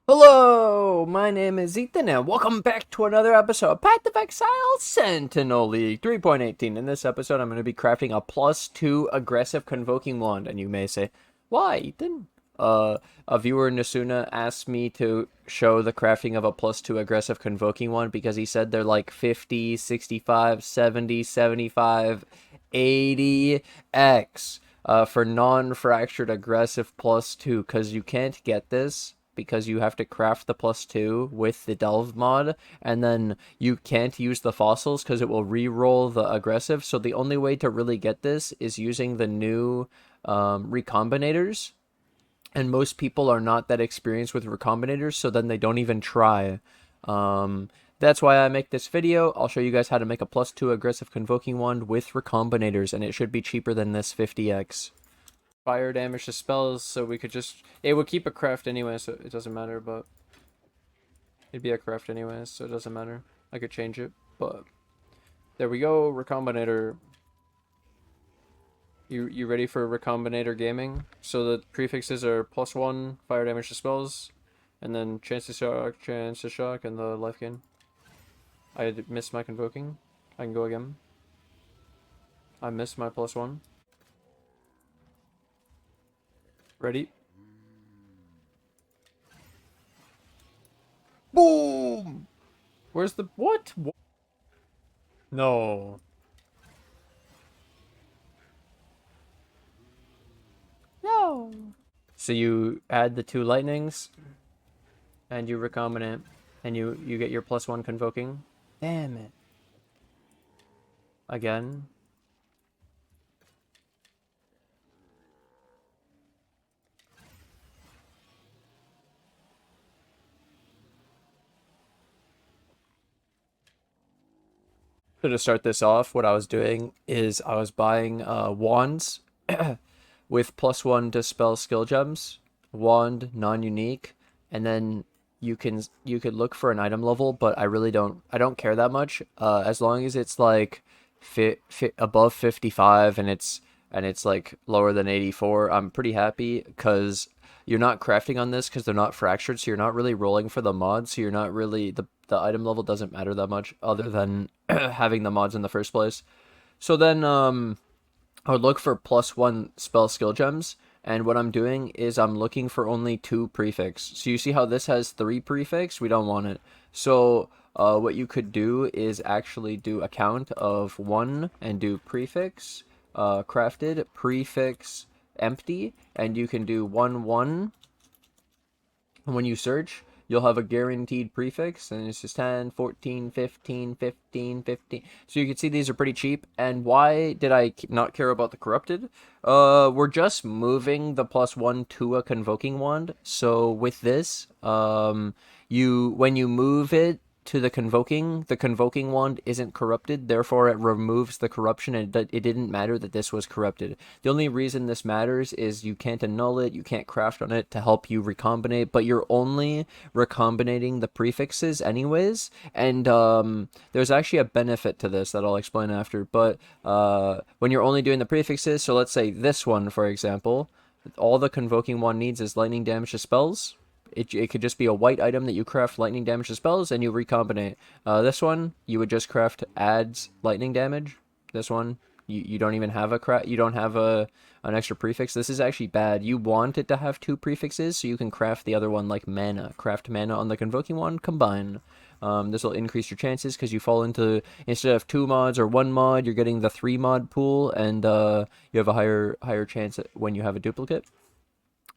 Hello, my name is Ethan, and welcome back to another episode of Path of Exile Sentinel League 3.18. In this episode, I'm going to be crafting a +2 aggressive Convoking Wand, and you may say, why, Ethan? A viewer, Nasuna, asked me to show the crafting of a +2 aggressive Convoking Wand because he said they're like 50, 65, 70, 75, 80x for non-fractured aggressive +2, because you can't get this because you have to craft the +2 with the delve mod, and then you can't use the fossils because it will re-roll the aggressive. So the only way to really get this is using the new recombinators, and most people are not that experienced with recombinators, so then they don't even try. That's why I make this video. I'll show you guys how to make a +2 aggressive Convoking Wand with recombinators, and it should be cheaper than this 50x. Fire damage to spells, so we could just... It would keep a craft anyway, so it doesn't matter, but... It'd be a craft anyway, so it doesn't matter. I could change it, but... There we go, Recombinator. You ready for Recombinator gaming? So the prefixes are +1, fire damage to spells, and then chance to shock, and the life gain. I missed my Convoking. I can go again. I missed my +1. Ready? Boom! Where's the... What? No. No. So you add the 2 lightnings, and you recombinate, and you get your +1 Convoking. Damn it. Again. So to start this off, what I was doing is I was buying wands with +1 to spell skill gems, wand non-unique, and then you could look for an item level, but I don't care that much. As long as it's like above 55 and it's like lower than 84, I'm pretty happy, because you're not crafting on this because they're not fractured, so you're not really rolling for the mods, so you're not really the item level doesn't matter that much other than having the mods in the first place. So then I would look for +1 spell skill gems, and what I'm doing is I'm looking for only 2 prefix. So you see how this has 3 prefix? We don't want it. So what you could do is actually do a count of 1 and do prefix, crafted, prefix, empty, and you can do 1, 1. And when you search, you'll have a guaranteed prefix, and it's just 10, 14, 15, 15, 15. So you can see these are pretty cheap. And why did I not care about the corrupted? We're just moving the +1 to a Convoking Wand. So with this, when you move it to the Convoking Wand isn't corrupted, therefore it removes the corruption, and it didn't matter that this was corrupted. The only reason this matters is you can't annul it, you can't craft on it to help you recombinate, but you're only recombinating the prefixes anyways, and there's actually a benefit to this that I'll explain after, but when you're only doing the prefixes, so let's say this one, for example, all the Convoking Wand needs is lightning damage to spells. It could just be a white item that you craft lightning damage to spells and you recombinate. This one, you would just craft adds lightning damage. This one, you don't even have you don't have an extra prefix. This is actually bad. You want it to have 2 prefixes so you can craft the other one like mana. Craft mana on the Convoking Wand, combine. This will increase your chances because you fall into, instead of 2 mods or 1 mod, you're getting the 3 mod pool, and you have a higher chance when you have a duplicate.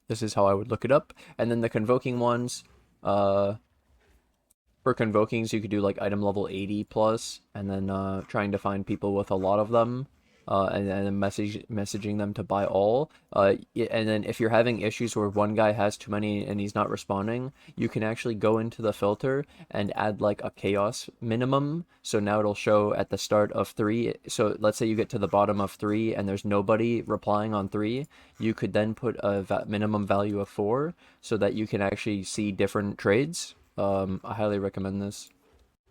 This is how I would look it up. And then the Convoking ones, for Convokings, you could do like item level 80 plus, and then trying to find people with a lot of them, and then messaging them to buy all. And then if you're having issues where one guy has too many and he's not responding, you can actually go into the filter and add like a chaos minimum. So now it'll show at the start of 3. So let's say you get to the bottom of 3 and there's nobody replying on 3. You could then put a minimum value of 4 so that you can actually see different trades. I highly recommend this.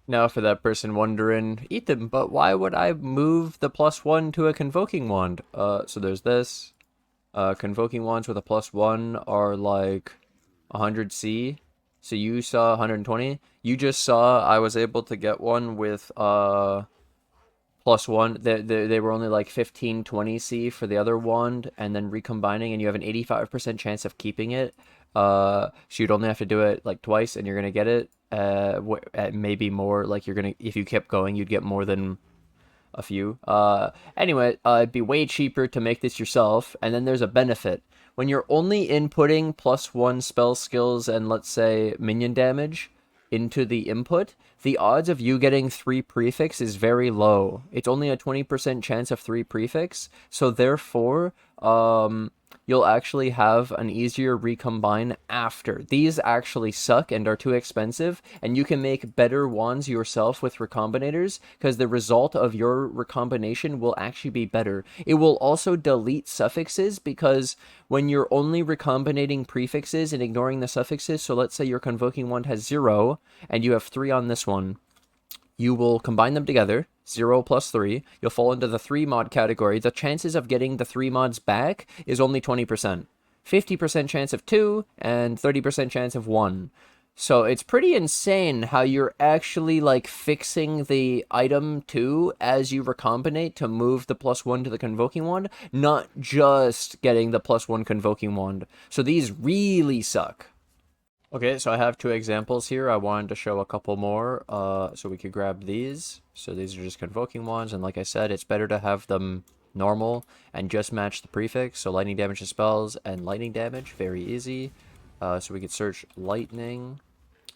Now for that person wondering, Ethan, but why would I move the +1 to a Convoking Wand? So there's this. Convoking Wands with a +1 are like 100C. So you saw 120. You just saw I was able to get one with +1. They were only like 15-20 C for the other wand, and then recombining, and you have an 85% chance of keeping it. So you'd only have to do it like twice, and you're gonna get it. At maybe more. Like you're gonna, if you kept going, you'd get more than a few. Anyway, it'd be way cheaper to make this yourself, and then there's a benefit. When you're only inputting +1 spell skills and let's say minion damage into the input, the odds of you getting 3 prefix is very low. It's only a 20% chance of 3 prefix, so therefore, you'll actually have an easier recombine after. These actually suck and are too expensive, and you can make better wands yourself with recombinators, because the result of your recombination will actually be better. It will also delete suffixes, because when you're only recombinating prefixes and ignoring the suffixes, so let's say your Convoking Wand has 0, and you have 3 on this one, you will combine them together, 0 plus 3. You'll fall into the 3 mod category. The chances of getting the 3 mods back is only 20%. 50% chance of 2, and 30% chance of 1. So it's pretty insane how you're actually like fixing the item 2 as you recombinate to move the +1 to the Convoking Wand, not just getting the +1 Convoking Wand. So these really suck. Okay, so I have 2 examples here. I wanted to show a couple more, so we could grab these. So these are just Convoking Wands, and like I said, it's better to have them normal and just match the prefix. So lightning damage to spells and lightning damage, very easy. So we could search lightning.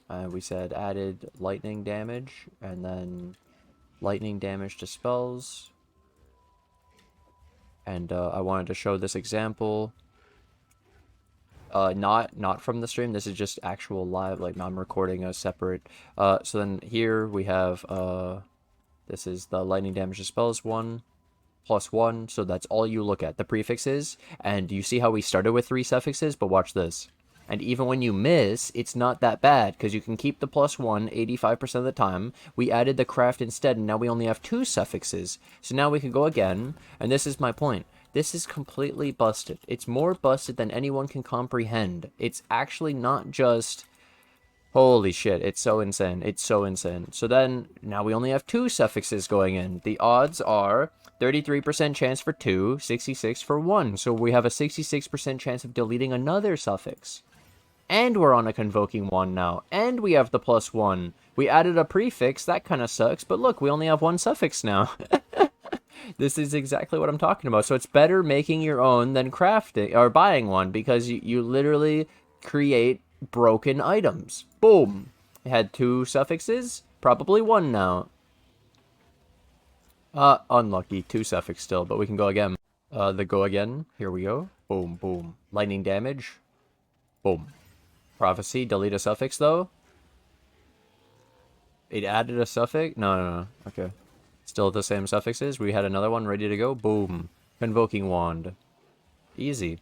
We said added lightning damage, and then lightning damage to spells. And I wanted to show this example. Not from the stream. This is just actual live. Like I'm recording a separate. So then here we have this is the lightning damage to spells 1 +1. So that's all you look at, the prefixes, and you see how we started with 3 suffixes. But watch this. And even when you miss, it's not that bad, because you can keep the +1 85% of the time. We added the craft instead, and now we only have 2 suffixes. So now we can go again, and this is my point. This is completely busted. It's more busted than anyone can comprehend. It's actually not just... Holy shit, it's so insane. It's so insane. So then, now we only have 2 suffixes going in. The odds are 33% chance for 2, 66 for 1. So we have a 66% chance of deleting another suffix. And we're on a Convoking Wand now. And we have the +1. We added a prefix. That kind of sucks. But look, we only have 1 suffix now. This is exactly what I'm talking about. So it's better making your own than crafting or buying one, because you literally create broken items. Boom. It had 2 suffixes, probably 1 now. Unlucky. 2 suffix still, but we can go again. The go again. Here we go. Boom, boom. Lightning damage. Boom. Prophecy. Delete a suffix though. It added a suffix? No. Okay. Still the same suffixes. We had another one ready to go. Boom. Convoking Wand. Easy.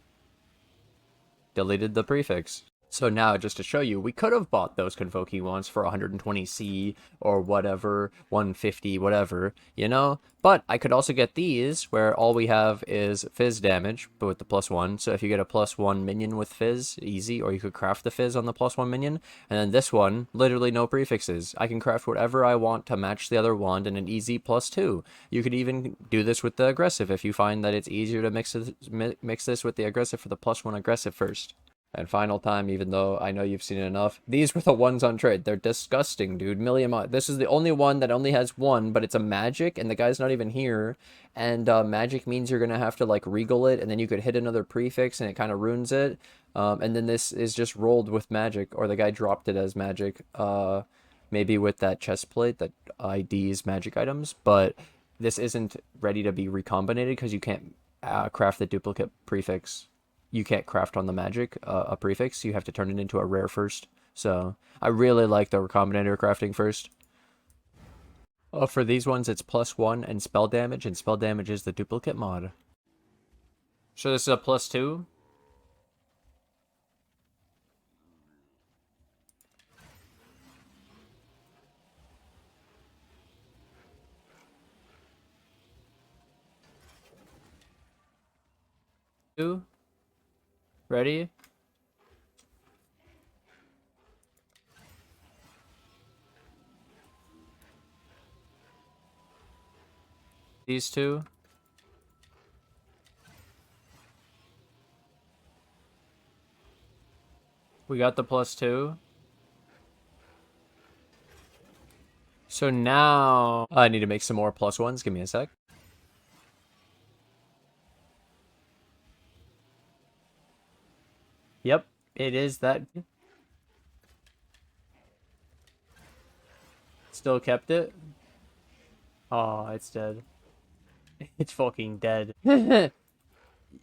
Deleted the prefix. So now, just to show you, we could have bought those Convoking Wands for 120C or whatever, 150, whatever, you know? But I could also get these, where all we have is Fizz damage, but with the +1. So if you get a +1 minion with Fizz, easy, or you could craft the Fizz on the +1 minion. And then this one, literally no prefixes. I can craft whatever I want to match the other wand in an easy +2. You could even do this with the aggressive if you find that it's easier to mix this with the aggressive for the +1 aggressive first. And final time, even though I know you've seen it enough, these were the ones on trade. They're disgusting, dude. This is the only one that only has 1, but it's a magic, and the guy's not even here. And magic means you're going to have to, like, regal it, and then you could hit another prefix, and it kind of ruins it. And then this is just rolled with magic, or the guy dropped it as magic. Maybe with that chest plate that IDs magic items, but this isn't ready to be recombinated because you can't craft the duplicate prefix. You can't craft on the magic a prefix. You have to turn it into a rare first. So I really like the Recombinator crafting first. For these ones, it's +1 and spell damage is the duplicate mod. So this is a +2. Ready? these two. We got the +2. So now I need to make some more +1s. Give me a sec. Yep, it is that. Still kept it. Oh, it's dead. It's fucking dead.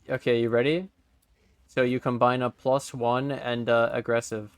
Okay, you ready? So you combine a +1 and aggressive.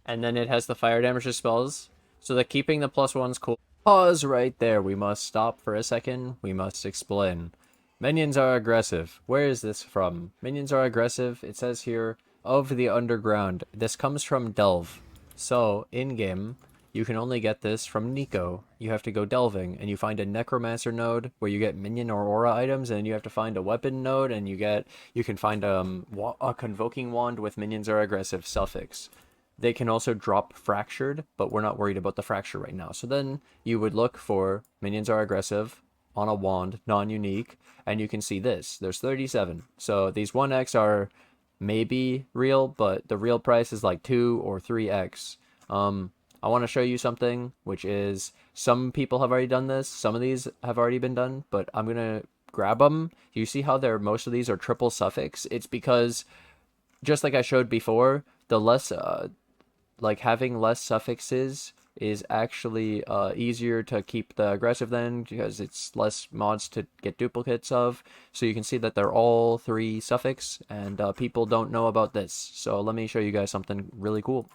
And then it has the fire damage to spells. So that keeping the +1's cool. Pause right there. We must stop for a second. We must explain. Minions are aggressive. Where is this from? Minions are aggressive. It says here, of the underground. This comes from Delve. So, in-game, you can only get this from Nico. You have to go delving, and you find a Necromancer node where you get Minion or Aura items, and you have to find a weapon node, and you can find a Convoking Wand with Minions are aggressive suffix. They can also drop Fractured, but we're not worried about the Fracture right now. So then you would look for Minions are aggressive on a wand, non-unique, and you can see this. There's 37. So these 1x are maybe real, but the real price is like 2 or 3x. I want to show you something, which is some people have already done this. Some of these have already been done, but I'm going to grab them. You see how most of these are triple suffix? It's because, just like I showed before, the less... like having less suffixes is actually easier to keep the aggressive then, because it's less mods to get duplicates of. So you can see that they're all 3 suffix, and people don't know about this. So let me show you guys something really cool.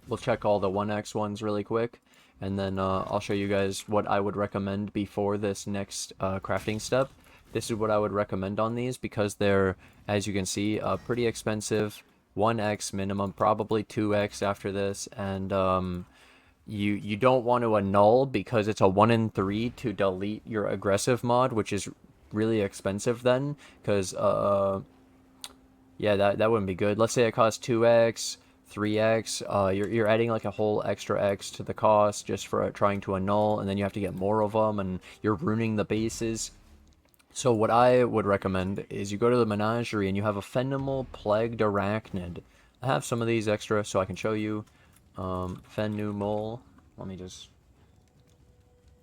We'll check all the 1x ones really quick, and then I'll show you guys what I would recommend before this next crafting step. This is what I would recommend on these, because they're, as you can see, pretty expensive. 1x minimum, probably 2x after this, and you don't want to annul, because it's a 1 in 3 to delete your aggressive mod, which is really expensive then, because yeah, that wouldn't be good. Let's say it costs 2x, 3x, you're adding like a whole extra x to the cost just for trying to annul, and then you have to get more of them, and you're ruining the bases. So what I would recommend is you go to the menagerie and you have a Fenimal Plagued Arachnid. I have some of these extra so I can show you. Fenumol. Let me just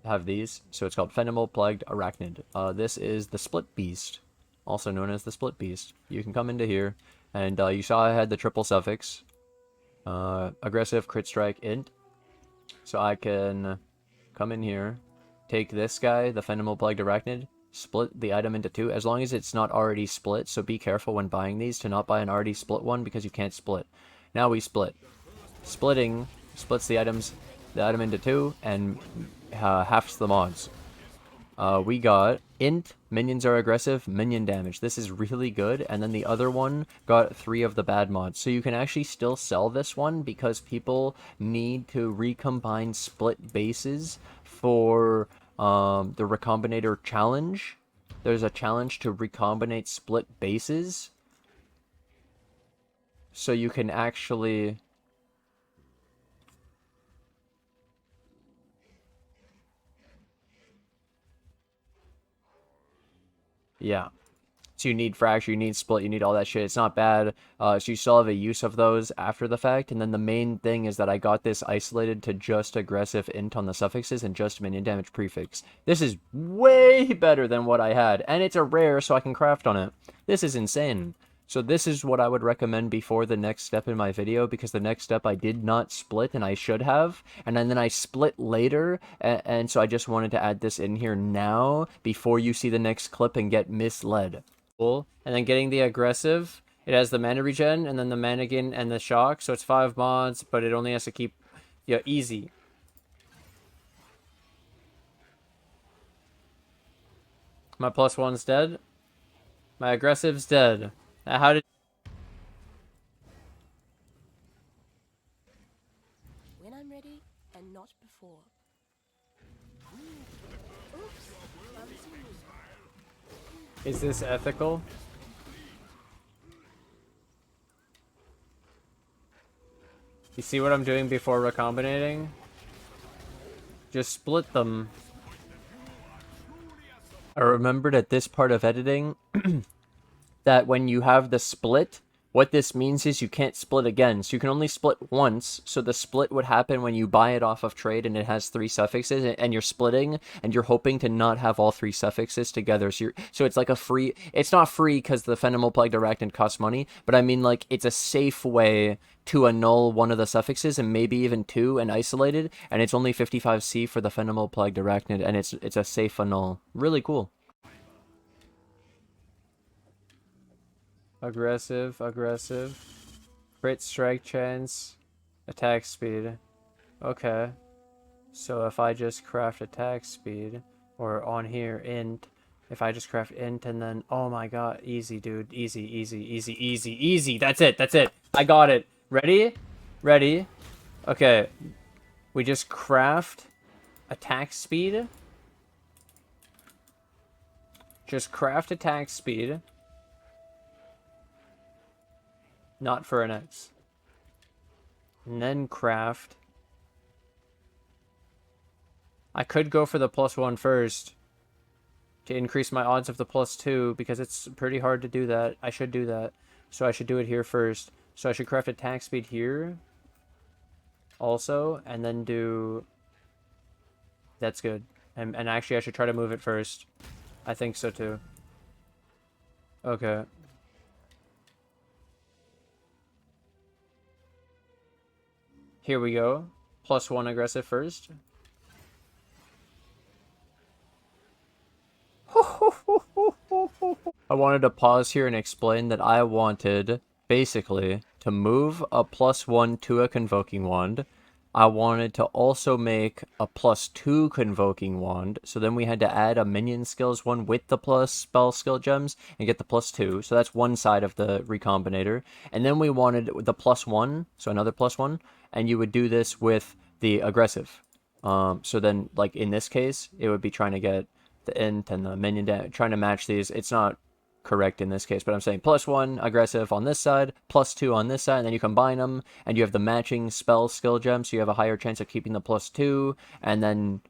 have these. So it's called Fenimal Plagued Arachnid. This is the Split Beast, also known as the Split Beast. You can come into here, and you saw I had the triple suffix. Aggressive, crit strike, int. So I can come in here, take this guy, the Fenimal Plagued Arachnid, split the item into 2, as long as it's not already split. So be careful when buying these to not buy an already split one, because you can't split. Now we split. Splitting splits the item into 2 and halves the mods. We got int, minions are aggressive, minion damage. This is really good. And then the other one got 3 of the bad mods. So you can actually still sell this one, because people need to recombine split bases for the Recombinator challenge. There's a challenge to recombinate split bases. So you can actually... yeah. So you need fracture, you need split, you need all that shit. It's not bad. So you still have a use of those after the fact. And then the main thing is that I got this isolated to just aggressive int on the suffixes and just minion damage prefix. This is way better than what I had. And it's a rare, so I can craft on it. This is insane. So this is what I would recommend before the next step in my video, because the next step I did not split, and I should have, and then I split later, and so I just wanted to add this in here now before you see the next clip and get misled. Cool. And then getting the aggressive, it has the mana regen, and then the mannequin and the shock, so it's 5 mods, but it only has to keep, yeah, easy. My +1's dead. My aggressive's dead. How did... when I'm ready and not before. is this ethical? You see what I'm doing before recombinating? Just split them. I remembered at this part of editing that when you have the split, what this means is you can't split again. So you can only split once. So the split would happen when you buy it off of trade and it has 3 suffixes and you're splitting and you're hoping to not have all 3 suffixes together. So it's like a free, it's not free because the Fenimal Plagued Arachnid costs money, but I mean like it's a safe way to annul one of the suffixes and maybe even 2 and isolated, and it's only 55C for the Fenimal Plagued Arachnid, and it's a safe annul. Really cool. Aggressive, aggressive. Crit strike chance. Attack speed. Okay. So if I just craft attack speed, or on here, int, if I just craft int and then, oh my god, easy, dude. Easy, easy, easy, easy, easy. That's it, that's it. I got it. Ready? Ready? Okay. We just craft attack speed. Just craft attack speed. Not for an X. And then craft. I could go for the +1 first to increase my odds of the +2 because it's pretty hard to do that. I should do that. So I should do it here first. So I should craft attack speed here also, and then do... That's good. And actually I should try to move it first. I think so too. Okay. Here we go. +1 aggressive first. I wanted to pause here and explain that I wanted, basically, to move a +1 to a Convoking Wand. I wanted to also make a +2 Convoking Wand, so then we had to add a Minion skills one with the plus spell skill gems and get the +2, so that's one side of the Recombinator. And then we wanted the +1, so another +1, and you would do this with the aggressive. So then, like in this case, it would be trying to get the int and the minion trying to match these. It's not correct in this case, but I'm saying +1 aggressive on this side, +2 on this side, and then you combine them, and you have the matching spell skill gem, so you have a higher chance of keeping the +2, and then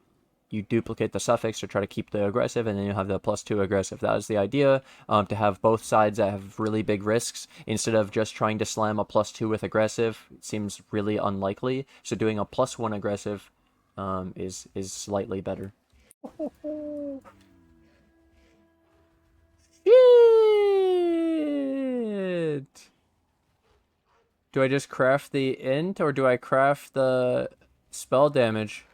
you duplicate the suffix to try to keep the aggressive, and then you have the +2 aggressive. That was the idea, to have both sides that have really big risks, instead of just trying to slam a +2 with aggressive. It seems really unlikely, so doing a +1 aggressive is slightly better. Shit! Do I just craft the int, or do I craft the spell damage?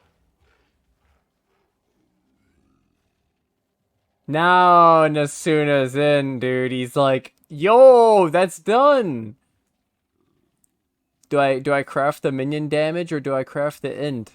Now Nasuna's in, dude. He's like, yo, that's done! Do I craft the minion damage, or do I craft the int?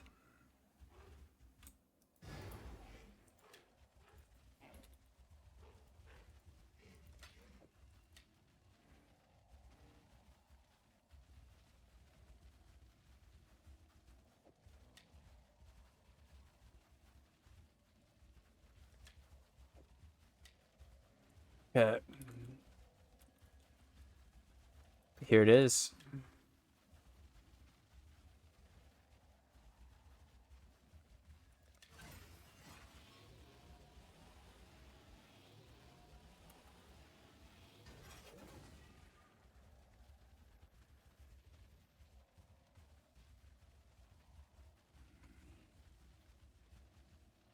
Okay. Here it is.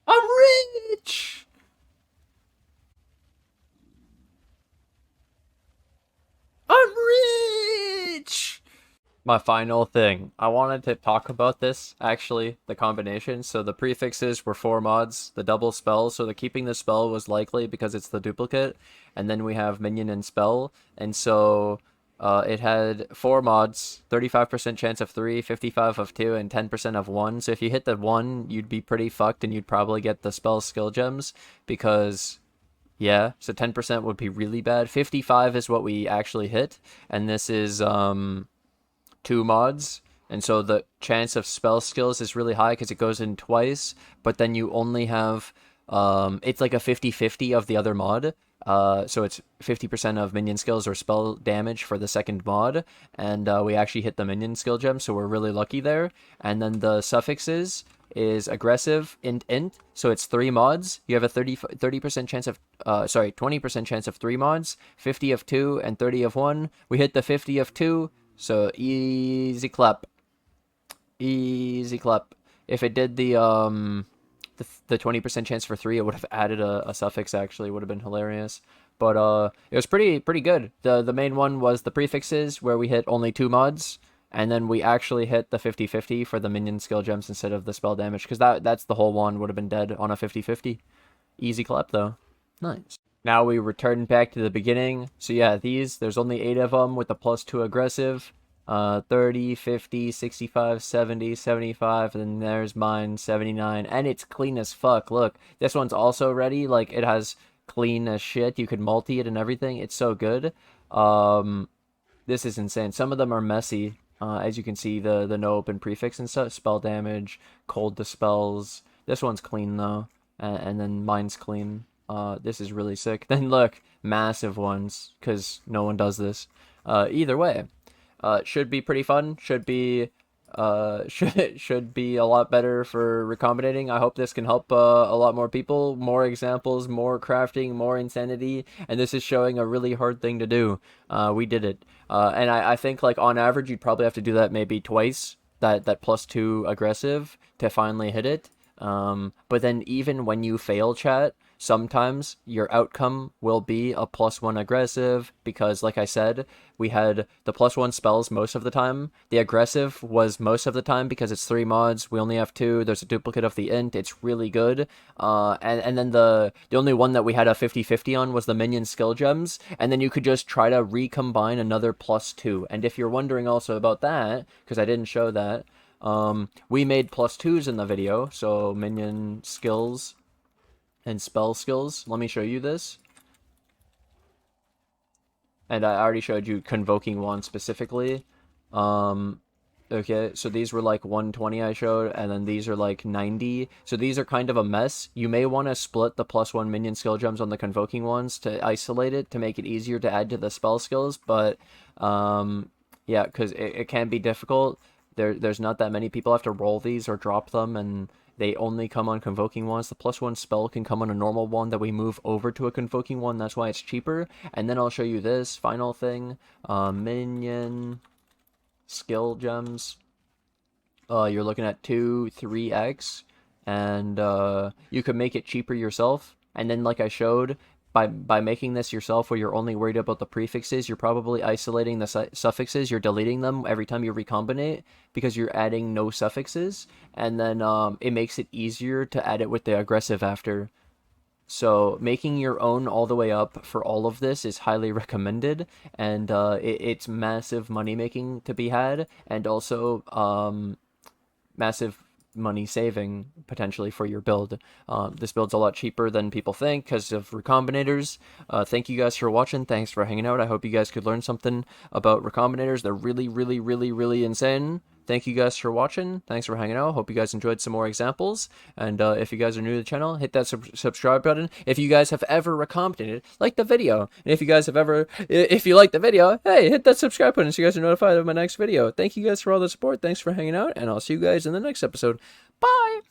I'm rich! I'm rich! My final thing. I wanted to talk about this, actually, the combination. So the prefixes were 4 mods, the double spell, so the keeping the spell was likely because it's the duplicate, and then we have minion and spell, and so it had 4 mods, 35% chance of 3, 55 of 2, and 10% of 1. So if you hit the 1, you'd be pretty fucked, and you'd probably get the spell skill gems, because... Yeah, so 10% would be really bad. 55 is what we actually hit, and this is 2 mods, and so the chance of spell skills is really high because it goes in twice, but then you only have, it's like a 50-50 of the other mod, so it's 50% of minion skills or spell damage for the second mod, and we actually hit the minion skill gem, so we're really lucky there. And then the suffixes, is aggressive int, so it's 3 mods. You have a 30% chance of 20% chance of 3 mods, 50 of 2, and 30 of 1. We hit the 50 of 2, so easy clap. Easy clap. If it did the 20% chance for 3, it would have added a suffix, actually. It would have been hilarious. But it was pretty good. The main one was the prefixes, where we hit only 2 mods, and then we actually hit the 50-50 for the minion skill gems instead of the spell damage, because that's the whole one would have been dead on a 50-50. Easy clap, though. Nice. Now we return back to the beginning. So yeah, there's only 8 of them with the +2 aggressive. 30, 50, 65, 70, 75, and then there's mine, 79, and it's clean as fuck. Look, this one's also ready. Like, it has clean as shit. You could multi it and everything. It's so good. This is insane. Some of them are messy. As you can see, the no open prefix and stuff, spell damage, cold dispels. This one's clean though, and then mine's clean. This is really sick. Then look, massive ones, because no one does this. Either way, should be pretty fun. Should be should be a lot better for recombinating. I hope this can help a lot more people. More examples, more crafting, more insanity, and this is showing a really hard thing to do. We did it, and I think, like, on average you'd probably have to do that maybe twice, that +2 aggressive, to finally hit it. But then even when you fail, chat, sometimes your outcome will be a +1 aggressive, because, like I said, we had the +1 spells most of the time. The aggressive was most of the time because it's 3 mods. We only have 2. There's a duplicate of the int. It's really good. And then the only one that we had a 50-50 on was the minion skill gems, and then you could just try to recombine another +2. And if you're wondering also about that, because I didn't show that, we made +2s in the video, so minion skills and spell skills. Let me show you this. And I already showed you Convoking Wand specifically. Okay, so these were like 120 I showed, and then these are like 90. So these are kind of a mess. You may want to split the +1 minion skill gems on the Convoking ones to isolate it, to make it easier to add to the spell skills, but yeah, because it can be difficult. There's not that many people have to roll these or drop them, and they only come on Convoking Wands. The +1 spell can come on a normal one that we move over to a Convoking one. That's why it's cheaper. And then I'll show you this final thing. Minion skill gems. You're looking at 2, 3x. And you can make it cheaper yourself. And then, like I showed, by making this yourself, where you're only worried about the prefixes, you're probably isolating the suffixes. You're deleting them every time you recombinate, because you're adding no suffixes, and then it makes it easier to add it with the aggressive after. So making your own all the way up for all of this is highly recommended, and it's massive money making to be had, and also massive money saving potentially for your build. This build's a lot cheaper than people think because of recombinators. Thank you guys for watching. Thanks for hanging out. I hope you guys could learn something about recombinators. They're really insane. Thank you guys for watching. Thanks for hanging out. Hope you guys enjoyed some more examples. And if you guys are new to the channel, hit that subscribe button. If you guys have ever recombinated, like the video. And if you guys have ever, if you like the video, hey, hit that subscribe button so you guys are notified of my next video. Thank you guys for all the support. Thanks for hanging out, and I'll see you guys in the next episode. Bye!